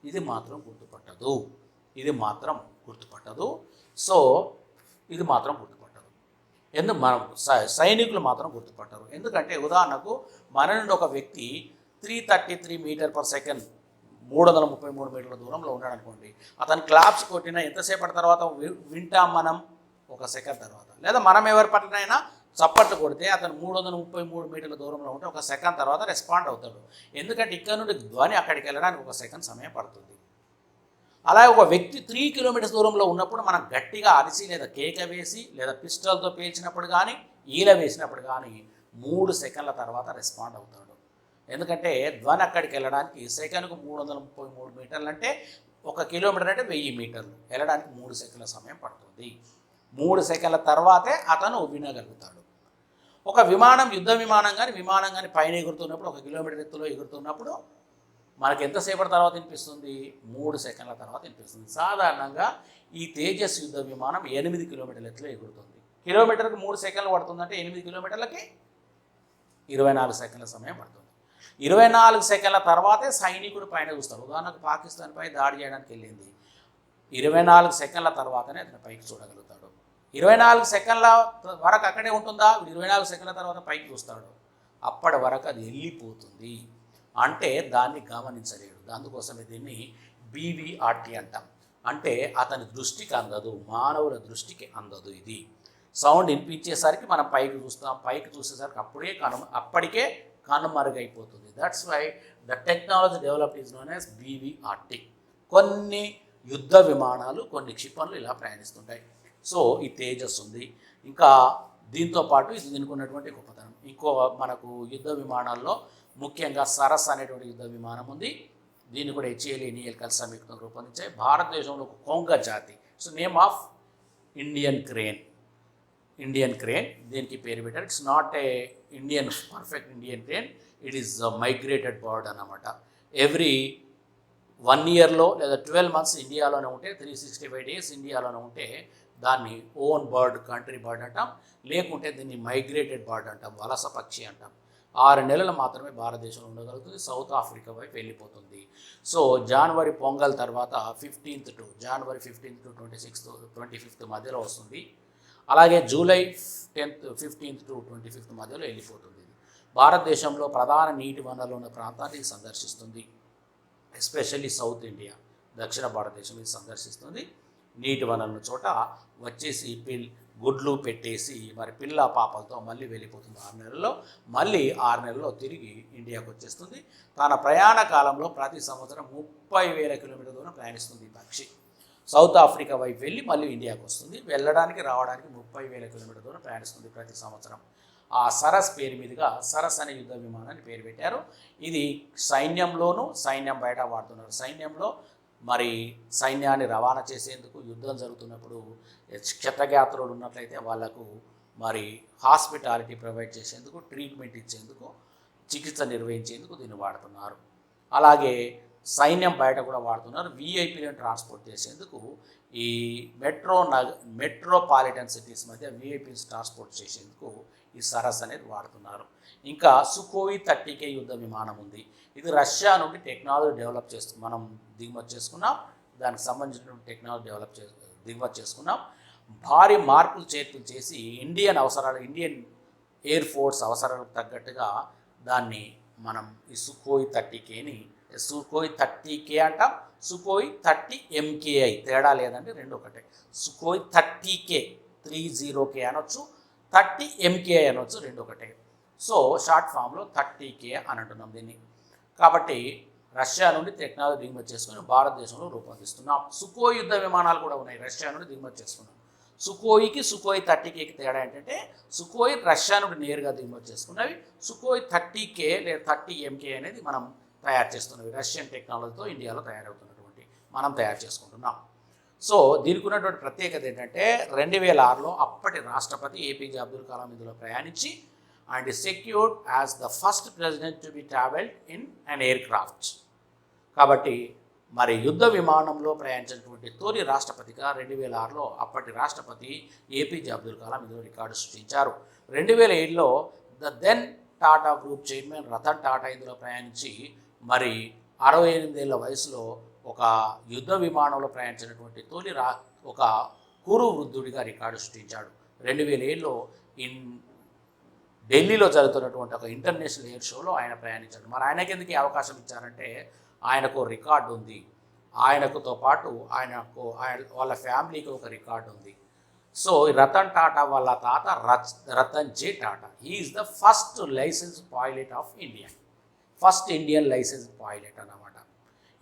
ఇది మాత్రం గుర్తుపట్టదు. ఇది మాత్రం గుర్తుపట్టదు. సో ఇది మాత్రం గుర్తుపట్టదు. ఎందుకు మనం సైనికులు మాత్రం గుర్తుపట్టరు. ఎందుకంటే ఉదాహరణకు మన నుండి ఒక వ్యక్తి 333 మీటర్ పర్ సెకండ్ 333 మీటర్ల దూరంలో ఉన్నాడు అనుకోండి. అతను క్లాప్స్ కొట్టినా ఎంతసేపటి తర్వాత వింటాం మనం? 1 సెకండ్ తర్వాత. లేదా మనం ఎవరి పట్లనైనా చప్పట్లు కొడితే అతను 333 మీటర్ల దూరంలో ఉంటే 1 సెకండ్ తర్వాత రెస్పాండ్ అవుతాడు. ఎందుకంటే ఇక్కడ నుండి ధ్వని అక్కడికి వెళ్ళడానికి 1 సెకండ్ సమయం పడుతుంది. అలాగే ఒక వ్యక్తి 3 కిలోమీటర్స్ దూరంలో ఉన్నప్పుడు మనం గట్టిగా అరిసి లేదా కేక వేసి లేదా పిస్టల్తో పేల్చినప్పుడు కానీ ఈల వేసినప్పుడు కానీ 3 సెకండ్ల తర్వాత రెస్పాండ్ అవుతాడు. ఎందుకంటే ధ్వని అక్కడికి వెళ్ళడానికి సెకండ్కు 333 మీటర్లు అంటే 1 కిలోమీటర్ అంటే 1000 మీటర్లు వెళ్ళడానికి 3 సెకండ్ల సమయం పడుతుంది. 3 సెకండ్ల తర్వాతే అతను వినగలుగుతాడు. ఒక విమానం, యుద్ధ విమానం కానీ పైన ఎగురుతున్నప్పుడు 1 కిలోమీటర్ ఎత్తులో ఎగురుతున్నప్పుడు మనకి ఎంతసేపటి తర్వాత వినిపిస్తుంది? 3 సెకండ్ల తర్వాత వినిపిస్తుంది. సాధారణంగా ఈ తేజస్ యుద్ధ విమానం 8 కిలోమీటర్ల ఎత్తులో ఎగురుతుంది. కిలోమీటర్కి 3 సెకండ్లు పడుతుందంటే 8 కిలోమీటర్లకి 24 సెకండ్ల సమయం పడుతుంది. 24 సెకండ్ల తర్వాతే సైనికుడు పైన చూస్తాడు. ఉదాహరణకు పాకిస్తాన్పై దాడి చేయడానికి వెళ్ళింది. 24 సెకండ్ల తర్వాతనే అతను పైకి చూడగలుగుతాడు. 24 సెకండ్ల వరకు అక్కడే ఉంటుందా? 24 సెకండ్ల తర్వాత పైకి చూస్తాడు. అప్పటి వరకు అది వెళ్ళిపోతుంది. అంటే దాన్ని గమనించలేడు. అందుకోసమే దీన్ని బీవీఆర్టీ అంటాం. అంటే అతని దృష్టికి అందదు, మానవుల దృష్టికి అందదు. ఇది సౌండ్ వినిపించేసరికి మనం పైకి చూస్తాం, పైకి చూసేసరికి అప్పటికే కనుమరుగైపోతుంది. That's why the technology developed is known as BVRT. కొన్ని యుద్ధ విమానాలు, కొన్ని క్షిపణులు ఇలా ప్రయాణిస్తుంటాయి. సో ఈ తేజస్ ఉంది. ఇంకా దీంతో పాటు ఇది దీనికి ఉన్నటువంటి గొప్పతనం. ఇంకో మనకు యుద్ధ విమానాల్లో ముఖ్యంగా సరస్ అనేటువంటి యుద్ధ విమానం ఉంది. దీన్ని కూడా హెచ్ఏఎల్, ఎన్ఏఎల్ కలిసి సంయుక్తంగా రూపొందించాయి. భారతదేశంలో ఒక కొంగ జాతి. So name of Indian crane. దీనికి పేరు పెట్టారు. It's not a Indian perfect Indian crane, it is migrated bird అన్నమాట. ఎవ్రీ 1 ఇయర్లో లేదా 12 మంత్స్ ఇండియాలోనే ఉంటే, 365 డేస్ ఇండియాలోనే ఉంటే దాన్ని ఓన్ బర్డ్, కంట్రీ బర్డ్ అంటాం, లేకుంటే దీన్ని మైగ్రేటెడ్ బర్డ్ అంటాం, వలస పక్షి అంటాం. 6 నెలలు మాత్రమే భారతదేశంలో ఉండగలుగుతుంది, సౌత్ ఆఫ్రికా వైపు వెళ్ళిపోతుంది. సో జనవరి పొంగల్ తర్వాత జనవరి 15 టు 25 మధ్యలో వస్తుంది. అలాగే July 10th 15th to 25th మధ్యలో వెళ్ళిపోతుంది. భారతదేశంలో ప్రధాన నీటి వనరులు ఉన్న ప్రాంతాన్ని సందర్శిస్తుంది. ఎస్పెషల్లీ సౌత్ ఇండియా, దక్షిణ భారతదేశం ఇది సందర్శిస్తుంది. నీటి వనరుల చోట వచ్చేసి గుడ్లు పెట్టేసి మరి పిల్ల పాపలతో మళ్ళీ వెళ్ళిపోతుంది 6 నెలల్లో. మళ్ళీ 6 నెలల్లో తిరిగి ఇండియాకు వచ్చేస్తుంది. తన ప్రయాణ కాలంలో ప్రతి సంవత్సరం 30,000 కిలోమీటర్ల దూరం ప్రయాణిస్తుంది ఈ పక్షి. సౌత్ ఆఫ్రికా వైపు వెళ్ళి మళ్ళీ ఇండియాకు వస్తుంది. వెళ్ళడానికి రావడానికి 30,000 కిలోమీటర్ల దూరం ప్రయాణిస్తుంది ప్రతి సంవత్సరం. ఆ సరస్ పేరు మీదుగా సరస్ అనే యుద్ధ విమానాన్ని పేరు పెట్టారు. ఇది సైన్యంలోనూ, సైన్యం బయట వాడుతున్నారు. సైన్యంలో మరి సైన్యాన్ని రవాణా చేసేందుకు, యుద్ధం జరుగుతున్నప్పుడు క్షతగాత్రులు ఉన్నట్లయితే వాళ్లకు మరి హాస్పిటాలిటీ ప్రొవైడ్ చేసేందుకు, ట్రీట్మెంట్ ఇచ్చేందుకు, చికిత్స నిర్వహించేందుకు దీన్ని వాడుతున్నారు. అలాగే సైన్యం బయట కూడా వాడుతున్నారు. వీఐపీలను ట్రాన్స్పోర్ట్ చేసేందుకు ఈ మెట్రోపాలిటన్ సిటీస్ మధ్య వీఐపీస్ ట్రాన్స్పోర్ట్ చేసేందుకు ఈ సరస్ అనేది వాడుతున్నారు. ఇంకా సుఖోయి 30K యుద్ధ విమానం ఉంది. ఇది రష్యా నుండి టెక్నాలజీ డెవలప్ మనం దిగుమతి చేసుకున్నాం. దానికి సంబంధించిన టెక్నాలజీ దిగుమతి చేసుకున్నాం. భారీ మార్పులు చేర్పులు చేసి ఇండియన్ ఎయిర్ ఫోర్స్ అవసరాలకు తగ్గట్టుగా దాన్ని మనం ఈ సుఖోయి 30K అంటాం. సుఖోయి 30MKI తేడా లేదండి, రెండు ఒకటే. సుఖోయి 30K 30K అనొచ్చు, 30MKI అనొచ్చు, రెండు ఒకటే. సో షార్ట్ ఫామ్లో 30K అని అంటున్నాం దీన్ని. కాబట్టి రష్యా నుండి టెక్నాలజీ దిగుమతి చేసుకుని భారతదేశంలో రూపొందిస్తున్నాం. సుఖోయి యుద్ధ విమానాలు కూడా ఉన్నాయి, రష్యా నుండి దిగుమతి చేసుకున్నాం. సుఖోయికి సుఖోయి 30Kకి తేడా ఏంటంటే సుఖోయి రష్యా నుండి నేరుగా దిగుమతి చేసుకున్నవి, సుఖోయి 30K లేదా 30MK అనేది మనం తయారు చేస్తున్నవి. రష్యన్ టెక్నాలజీతో ఇండియాలో తయారవుతున్నటువంటి మనం తయారు చేసుకుంటున్నాం. సో దీనికి ఉన్నటువంటి ప్రత్యేకత ఏంటంటే 2006లో అప్పటి రాష్ట్రపతి ఏపీజే అబ్దుల్ కలాం ఇందులో ప్రయాణించి and secured as the first president to be travelled in an air craft. కాబట్టి మరి యుద్ధ విమానంలో ప్రయాణించినటువంటి తొలి రాష్ట్రపతిగా 2006లో అప్పటి రాష్ట్రపతి ఏపీజే అబ్దుల్ కలాం ఇందులో రికార్డు సృష్టించారు. 2007లో the then Tata group chairman Ratan Tata ఇందులో ప్రయాణించి మరి 68 ఏళ్ల వయసులో ఒక యుద్ధ విమానంలో ప్రయాణించినటువంటి తొలి ఒక కురు వృద్ధుడిగా రికార్డు సృష్టించాడు. 2007లో ఢిల్లీలో జరుగుతున్నటువంటి ఒక ఇంటర్నేషనల్ ఎయిర్ షోలో ఆయన ప్రయాణించాడు. మరి ఆయనకి ఎందుకు అవకాశం ఇచ్చారంటే ఆయనకు రికార్డు ఉంది, ఆయనకుతో పాటు వాళ్ళ ఫ్యామిలీకి ఒక రికార్డు ఉంది. సో రతన్ టాటా వాళ్ళ తాత Ratan J Tata, he is the first licence pilot of India, first Indian licence pilot అన్నమాట.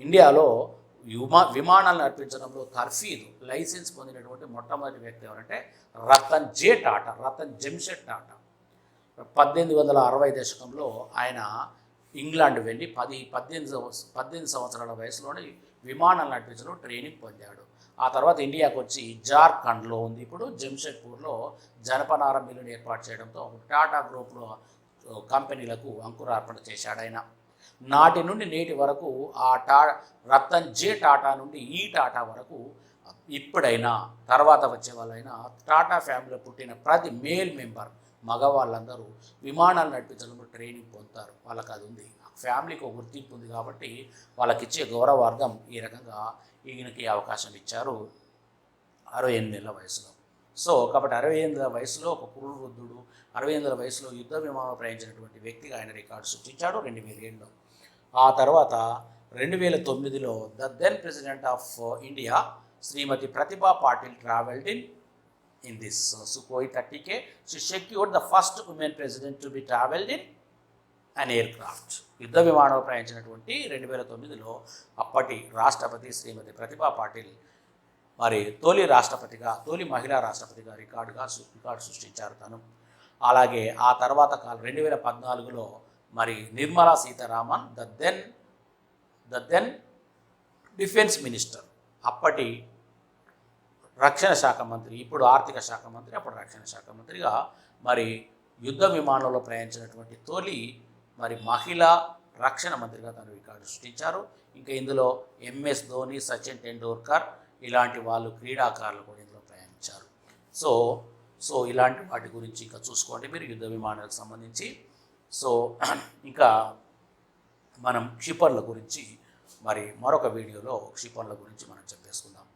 ఇండియాలో విమానాలు నడిపించడంలో తర్ఫీదు లైసెన్స్ పొందినటువంటి మొట్టమొదటి వ్యక్తి ఎవరంటే రతన్ జే టాటా, రతన్ జంషెడ్ టాటా. 1860 దశకంలో ఆయన ఇంగ్లాండ్ వెళ్ళి 18 సంవత్సరాల వయసులోనే విమానాలు నడిపించడంలో ట్రైనింగ్ పొందాడు. ఆ తర్వాత ఇండియాకు వచ్చి జార్ఖండ్లో ఉంది ఇప్పుడు జంషెడ్పూర్లో జనపనార మిల్లుని ఏర్పాటు చేయడంతో టాటా గ్రూప్లో కంపెనీలకు అంకురార్పణ చేశాడు ఆయన. నాటి నుండి నేటి వరకు రతన్ జే టాటా నుండి ఈ టాటా వరకు ఇప్పుడైనా తర్వాత వచ్చే వాళ్ళైనా టాటా ఫ్యామిలీలో పుట్టిన ప్రతి మేల్ మెంబర్ మగవాళ్ళందరూ విమానాలు నడిపించడంలో ట్రైనింగ్ పొందుతారు. వాళ్ళకి అది ఉంది, ఫ్యామిలీకి ఒక గుర్తింపు ఉంది. కాబట్టి వాళ్ళకి ఇచ్చే గౌరవార్థం ఈ రకంగా ఈయనకి అవకాశం ఇచ్చారు 68 ఏళ్ల వయసులో. సో కాబట్టి 68 ఏళ్ల వయసులో ఒక కురు వృద్ధుడు 68 ఏళ్ల వయసులో యుద్ధ విమానంలో ప్రయాణించినటువంటి వ్యక్తిగా ఆయన రికార్డు సృష్టించాడు 2007లో. ఆ తర్వాత 2009లో the then president of India Shrimati Pratibha Patil travelled in this Sukhoi 30K. She secured the first women president to be traveled in an aircraft. యుద్ధ విమానంలో ప్రయాణించినటువంటి 2009లో అప్పటి రాష్ట్రపతి శ్రీమతి ప్రతిభా పాటిల్ మరి తొలి మహిళా రాష్ట్రపతిగా రికార్డు సృష్టించారు తను. అలాగే ఆ తర్వాత 2014లో మరి Nirmala Sitharaman the then defence minister, అప్పటి రక్షణ శాఖ మంత్రి, ఇప్పుడు ఆర్థిక శాఖ మంత్రి, అప్పుడు రక్షణ శాఖ మంత్రిగా మరి యుద్ధ విమానంలో ప్రయాణించినటువంటి తొలి మరి మహిళా రక్షణ మంత్రిగా తను రికార్డు సృష్టించారు. ఇంకా ఇందులో MS ధోని, సచిన్ టెండూల్కర్ ఇలాంటి వాళ్ళు క్రీడాకారులు కూడా ఇందులో ప్రయాణించారు. సో సో ఇలాంటి వాటి గురించి ఇంకా చూసుకోండి మీరు యుద్ధ విమానాలకు సంబంధించి. సో ఇంకా మనం క్షిపణుల గురించి మరి మరొక వీడియోలో క్షిపణుల గురించి మనం చెప్పేసుకుందాం.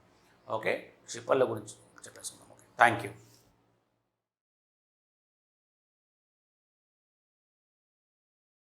ఓకే, క్షిపణుల గురించి చెప్పేసుకుందాం. Okay, thank you.